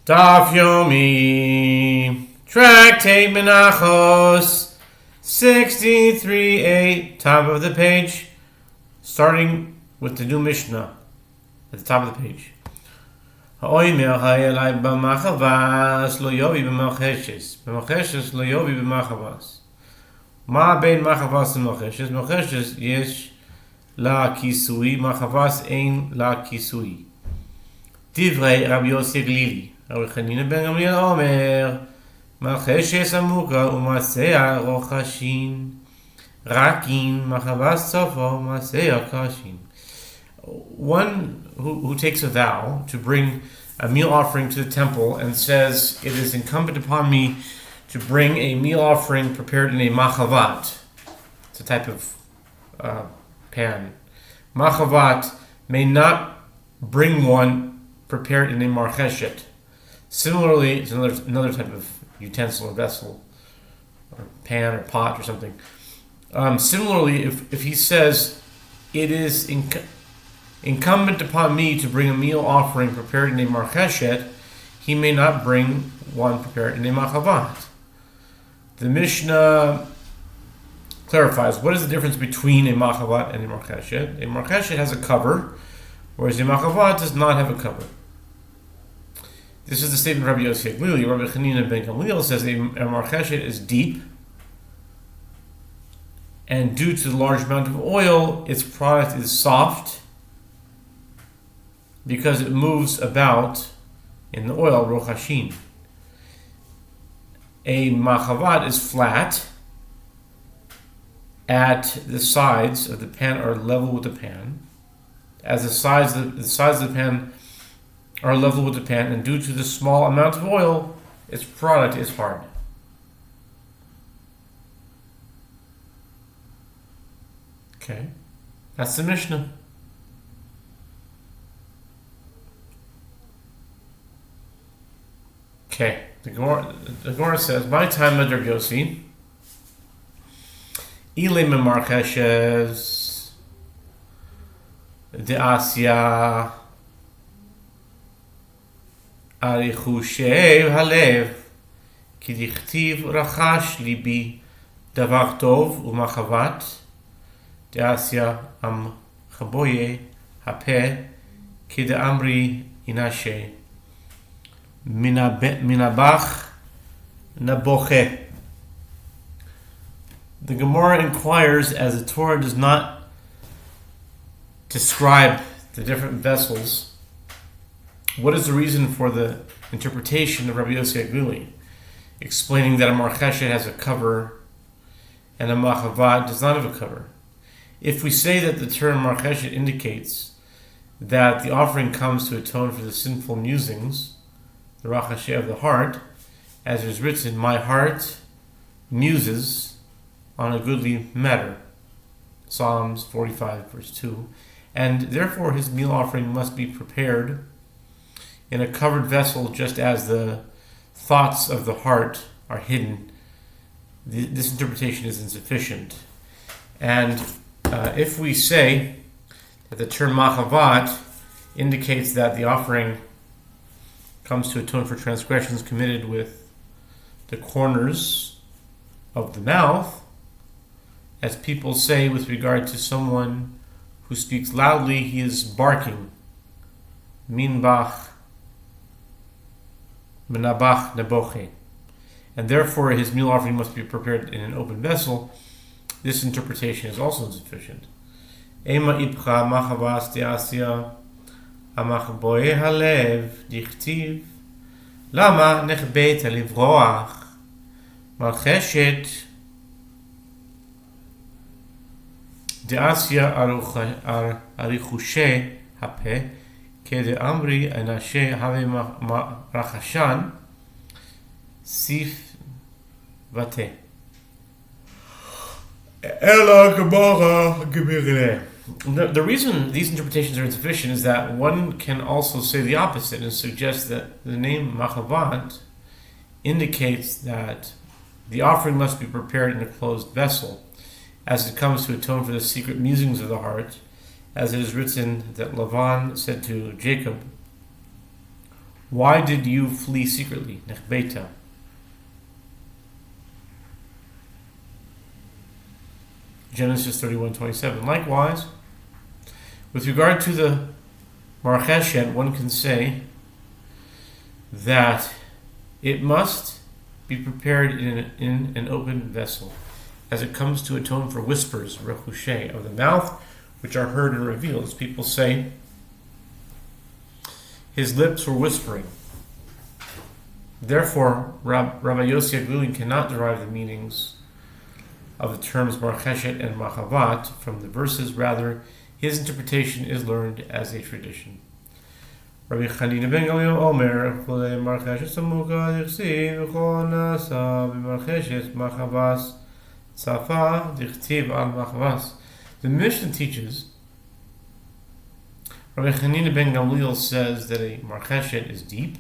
Daf Yomi, Tractate Menachot, 63a, top of the page, starting with the new Mishnah at the top of the page. Ha'oimer ha'elai b'machavas lo yovi b'macheshes, b'macheshes lo yovi b'machavas. Ma bein machavas u'macheshes, macheshes yesh la kisui, machavas ein la kisui. Divrei Rabbi Yossi Glili. Rabbi Chanina ben Gamliel Omer, Malcheshes Amuka u'Masea Rochashin, Rakin Machavas Sofer Masea Kashin. One who takes a vow to bring a meal offering to the temple and says, it is incumbent upon me to bring a meal offering prepared in a machavat. It's a type of pan. Machavat may not bring one prepared in a marcheshet. Similarly, it's another type of utensil or vessel, or pan or pot or something. Similarly, if he says, it is incumbent upon me to bring a meal offering prepared in a marcheshet, he may not bring one prepared in a machavat. The Mishnah clarifies, what is the difference between a machavat and a marcheshet? A marcheshet has a cover, whereas a machavat does not have a cover. This is the statement of Rabbi Yossi Glili. Rabbi Chanina ben Gamliel says a marcheshet is deep, and due to the large amount of oil, its product is soft because it moves about in the oil, rochashin. A machavat is flat at the sides of the pan are level with the pan. As the sides of the pan are level with the pan, and due to the small amount of oil, its product is hard. Okay, that's the Mishnah. Okay, the Gemara says, by time of Rabbi Yossi, Ile memarcheshes de Asya Arichushe halev ki dichtiv rachash libi davar tov u'machavat de Asya am chaboye hape ki de amri inashe minabach naboche. The Gemara inquires, as the Torah does not describe the different vessels, what is the reason for the interpretation of Rabbi Yossi Glili, explaining that a marcheshet has a cover and a machavat does not have a cover? If we say that the term marcheshet indicates that the offering comes to atone for the sinful musings, the rachasheh of the heart, as it is written, my heart muses on a goodly matter, Psalms 45 verse 2, and therefore his meal offering must be prepared in a covered vessel, just as the thoughts of the heart are hidden. This interpretation is insufficient. And if we say that the term machavat indicates that the offering comes to atone for transgressions committed with the corners of the mouth, as people say with regard to someone who speaks loudly, he is barking. Minbach, menabach, neboche. And therefore his meal offering must be prepared in an open vessel. This interpretation is also insufficient. Ema ipcha machavas de asya amachboe halev dichtiv lama nechbet alivroach malcheshet de Asya arichushe hape ke de amri anashe have rachashan sif vate ela gemara gebirle. The reason these interpretations are insufficient is that one can also say the opposite and suggest that the name machavat indicates that the offering must be prepared in a closed vessel, as it comes to atone for the secret musings of the heart, as it is written that Lavan said to Jacob, Why did you flee secretly? Nechbeta. Genesis 31:27. Likewise, with regard to the marcheshet, one can say that it must be prepared in an open vessel, as it comes to atone for whispers, rechushe, of the mouth, which are heard and revealed. As people say, his lips were whispering. Therefore, Rabbi Yossi Aglulin cannot derive the meanings of the terms marcheshet and machavat from the verses. Rather, his interpretation is learned as a tradition. Rabbi Chanina ben Gamliel Omer, Chulei marcheshet samuka dichtiv v'chol nasa b'marcheshet machavas safa dichtiv al machavas. The Mishnah teaches, Rabbi Chanina ben Gamliel says that a marcheshet is deep,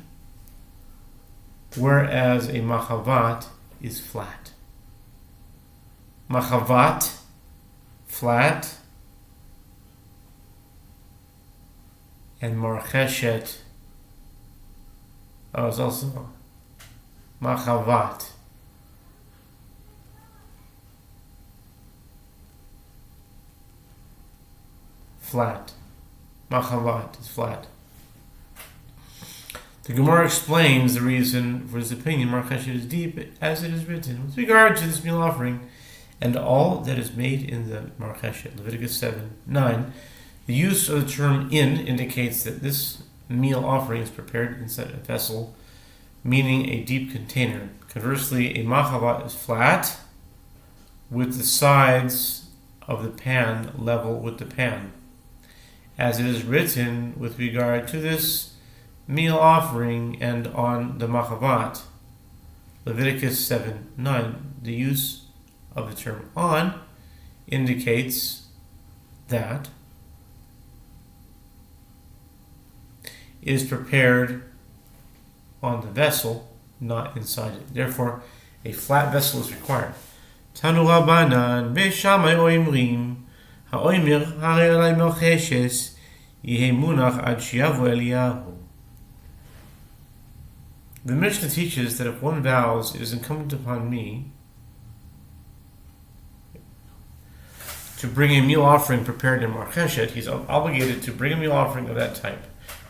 whereas a machavat is flat. Machavat, flat, and marcheshet is also machavat. Flat. Machavat is flat. The Gemara explains the reason for this opinion. Marcheshet is deep, as it is written, with regard to this meal offering and all that is made in the marcheshet. Leviticus 7:9. The use of the term in indicates that this meal offering is prepared inside a vessel, meaning a deep container. Conversely, a machavat is flat, with the sides of the pan level with the pan. As it is written with regard to this meal offering and on the machavat. Leviticus 7:9. The use of the term on indicates that it is prepared on the vessel, not inside it. Therefore, a flat vessel is required. Tanu Rabbanan Beishamai Oimrim Ha'oimir Harei Alai Melcheshes Yehei Munach Ad Shiyavu Eliyahu. The Mishnah teaches that if one vows, it is incumbent upon me to bring a meal offering prepared in marcheshet. He's obligated to bring a meal offering of that type.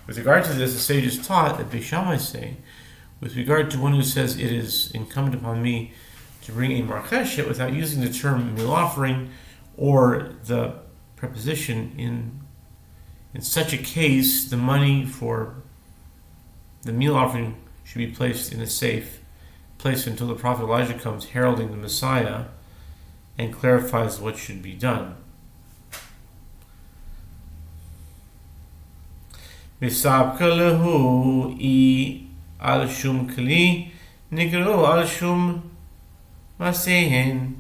With regard to this, the sages taught that Beishamai say, with regard to one who says it is incumbent upon me to bring a marcheshet without using the term meal offering or the preposition in such a case, the money for the meal offering should be placed in a safe place until the prophet Elijah comes heralding the Messiah and clarifies what should be done. Misabka lehu I al shum kli nigru al shum masehen.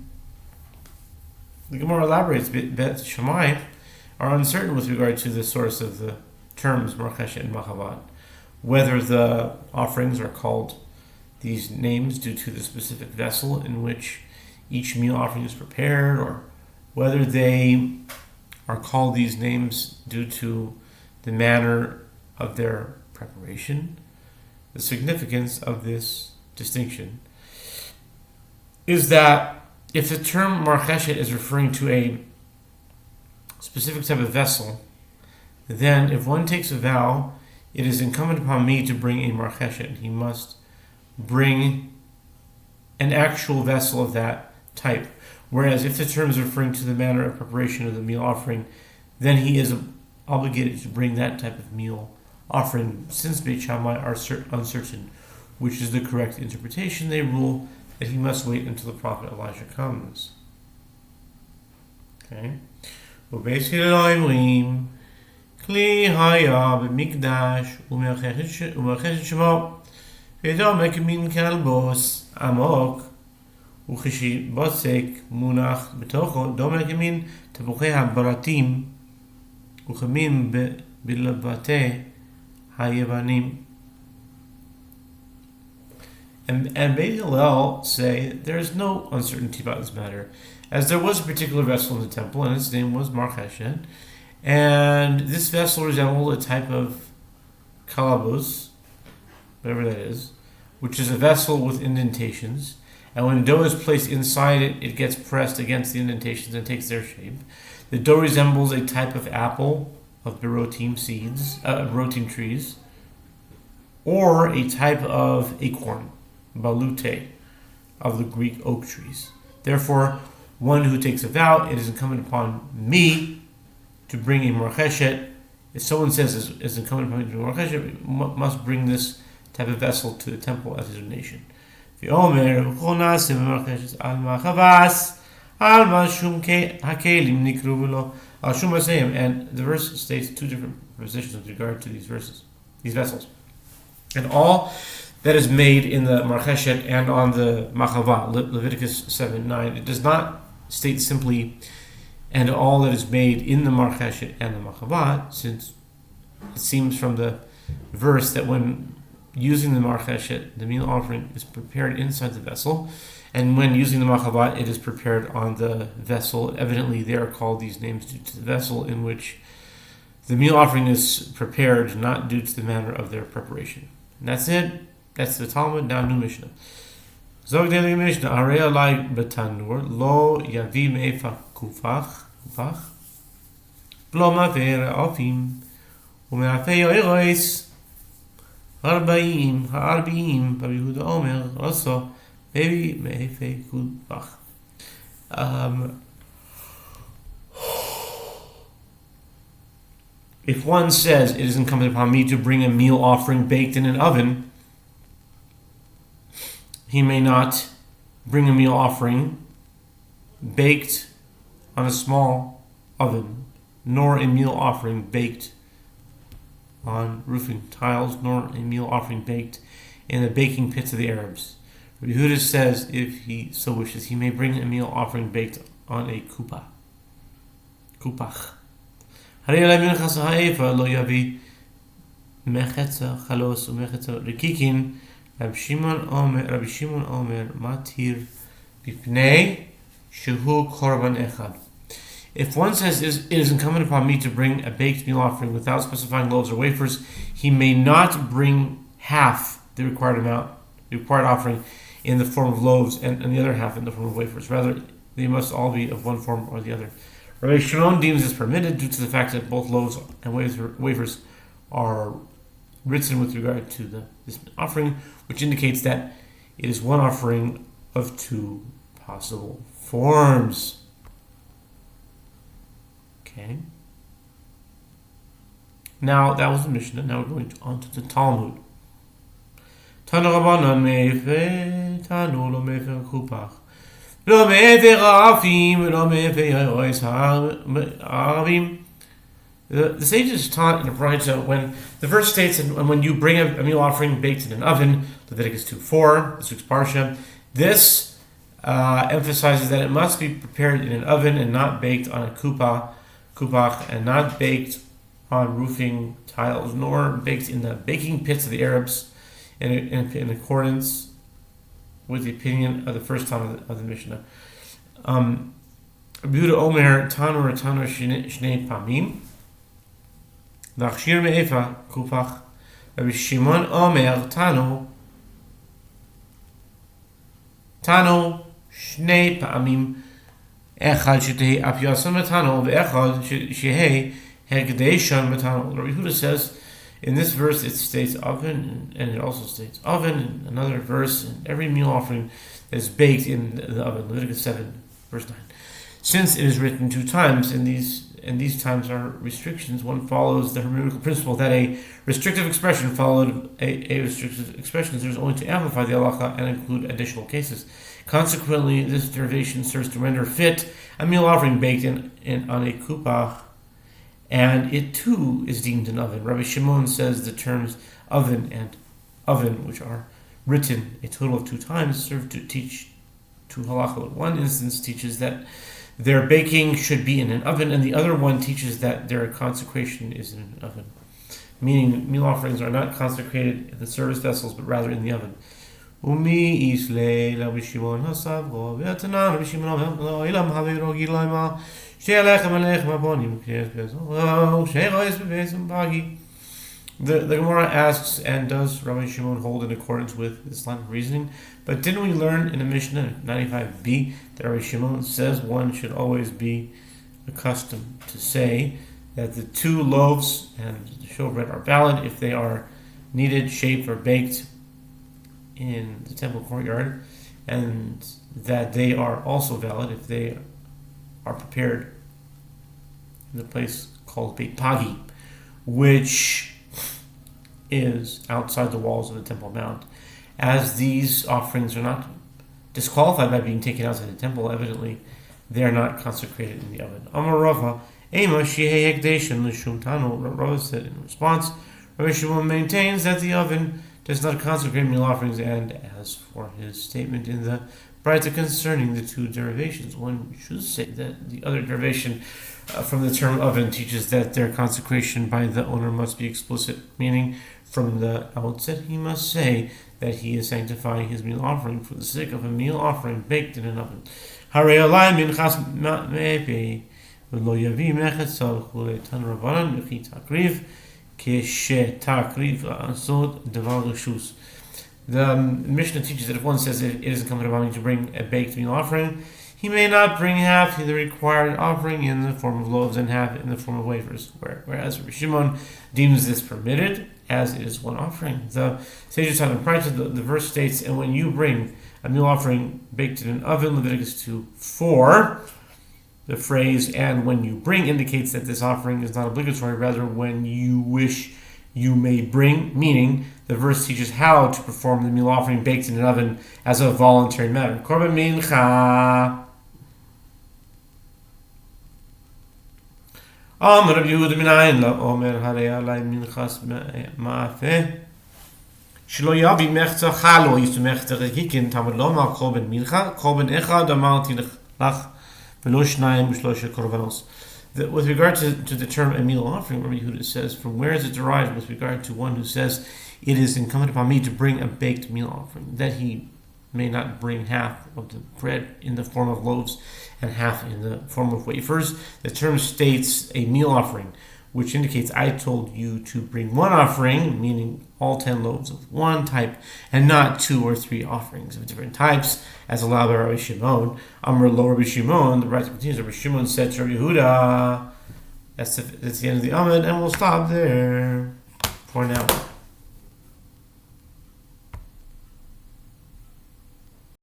The Gemara elaborates that Shammai are uncertain with regard to the source of the terms marcheshet and machavat, whether the offerings are called these names due to the specific vessel in which each meal offering is prepared, or whether they are called these names due to the manner of their preparation. The significance of this distinction is that if the term marcheshet is referring to a specific type of vessel, then if one takes a vow, it is incumbent upon me to bring a marcheshet. He must bring an actual vessel of that type. Whereas if the term is referring to the manner of preparation of the meal offering, then he is obligated to bring that type of meal offering. Since Beit Shammai are uncertain which is the correct interpretation, they rule that he must wait until the prophet Elijah comes. Okay. Basically, Kli haya b'mikdash u'mercheshet shemo v'edo mekimin kalbos amok u'chishi bosek munach b'tocho do mekimin tapuchei habaratim u'chamin b'levate hayevanim. And Beit Hillel say there is no uncertainty about this matter, as there was a particular vessel in the temple, and its name was marcheshet, and this vessel resembled a type of kalabus, whatever that is, which is a vessel with indentations, and when dough is placed inside it, it gets pressed against the indentations and takes their shape. The dough resembles a type of apple of berotim trees, or a type of acorn, balute, of the Greek oak trees. Therefore, one who takes a vow, it is incumbent upon me to bring a marcheshet. If someone says it's incumbent upon me to bring a marcheshet, must bring this type of vessel to the temple as his donation. And the verse states two different positions with regard to these vessels. And all that is made in the marcheshet and on the machava, Leviticus 7:9, it does not state simply, and all that is made in the marcheshet and the machava, since it seems from the verse that when using the marcheshet, the meal offering is prepared inside the vessel, and when using the machava, it is prepared on the vessel. Evidently, they are called these names due to the vessel in which the meal offering is prepared, not due to the manner of their preparation. And that's it. That's the Talmud. Now, new Mishnah. Zog the Mishnah. Arei alai betanur lo yavi me'efa kufach lo maver afim ume'afei oirois ha'arbiim Rabbi Yehuda Omer also baby me'efei kufach. If one says it is incumbent upon me to bring a meal offering baked in an oven, he may not bring a meal offering baked on a small oven, nor a meal offering baked on roofing tiles, nor a meal offering baked in the baking pits of the Arabs. Rabbi Yehuda says if he so wishes, he may bring a meal offering baked on a kupach. Lo yavi mechetza chalos umechetza rikikin. Rabbi Shimon Omer matir bipnei shehu korban echad. If one says it is incumbent upon me to bring a baked meal offering without specifying loaves or wafers, he may not bring half the required amount, the required offering, in the form of loaves, and the other half in the form of wafers. Rather, they must all be of one form or the other. Rabbi Shimon deems this permitted due to the fact that both loaves and wafers are written with regard to this offering, which indicates that it is one offering of two possible forms. Okay. Now that was the Mishnah. Now we're going on to the Talmud. Tanu Rabbanan me'efe tanu lo me'efe kupach. The sages taught in the Brayta when the verse states, and when you bring a meal offering baked in an oven, Leviticus 2:4, this week's parsha, this emphasizes that it must be prepared in an oven and not baked on a kupach, and not baked on roofing tiles, nor baked in the baking pits of the Arabs, in accordance with the opinion of the first time of the Mishnah. Rabbi Yehuda Omer Tanur Shnei Pamim V'achshir me'efa kupach. Rabbi Shimon Omer Tanu Shnei Pamim Echad Shetei Apyasan Metanu Ve'echad Shehei Hegdeishan Metanu. Rabbi Yehuda says in this verse it states oven, and it also states oven in another verse, and every meal offering that is baked in the oven, Leviticus 7, verse 9. Since it is written two times, and these times are restrictions, one follows the hermeneutical principle that a restrictive expression followed a restrictive expression serves only to amplify the halacha and include additional cases. Consequently, this derivation serves to render fit a meal offering baked on a kupach, and it too is deemed an oven. Rabbi Shimon says the terms oven and oven, which are written a total of two times, serve to teach two halacha. One instance teaches that their baking should be in an oven, and the other one teaches that their consecration is in an oven. Meaning, meal offerings are not consecrated in the service vessels, but rather in the oven. Umi islay Rabbi Shimon hasavro ve'atanan Rabbi Shimon ilam haviro gilayma she'alechem alechem abonim k'yes bezo she'rois b'bezim bagi The Gemara asks, and does Rabbi Shimon hold in accordance with this line of reasoning? But didn't we learn in the Mishnah 95b that Rabbi Shimon says one should always be accustomed to say that the 2 loaves and the showbread are valid if they are kneaded, shaped, or baked in the temple courtyard, and that they are also valid if they are prepared in the place called Beit Pagi, which is outside the walls of the Temple Mount. As these offerings are not disqualified by being taken outside the temple, evidently they are not consecrated in the oven. Amar Rava, Ema Shehei Hekdeshin L'Shum Tanu. Rava said in response, Rabbi Shimon maintains that the oven does not consecrate meal offerings, and as for his statement in the Braita concerning the 2 derivations, one should say that the other derivation from the term oven teaches that their consecration by the owner must be explicit, meaning from the outset he must say that he is sanctifying his meal offering for the sake of a meal offering baked in an oven. The Mishnah teaches that if one says it is incumbent upon me to bring a baked meal offering, he may not bring half the required offering in the form of loaves and half in the form of wafers, whereas Rabbi Shimon deems this permitted, as it is one offering. The sages taught in Braita, the verse states, and when you bring a meal offering baked in an oven, Leviticus 2:4, the phrase "and when you bring" indicates that this offering is not obligatory, rather when you wish you may bring, meaning the verse teaches how to perform the meal offering baked in an oven as a voluntary matter. Korban mincha. Amar Rabbi Yehuda minayin la omer harei alai minchas ma'afeh shelo yavi mechza chalo yistu mechza rekikin tamad lo mal korban mincha korban echad amalti lach v'lo shnayim v'shlosha korbanos. With regard to the term a meal offering, Rabbi Yehuda says, from where is it derived with regard to one who says it is incumbent upon me to bring a baked meal offering, that he may not bring half of the bread in the form of loaves and half in the form of wafers? The term states a meal offering, which indicates I told you to bring one offering, meaning all 10 loaves of one type, and not 2 or 3 offerings of different types, as allowed by Rabbi Shimon. Amr lo Rabbi Shimon, the Braita continues, Rabbi Shimon said to Rabbi Yehuda. That's the end of the Amud, and we'll stop there for now.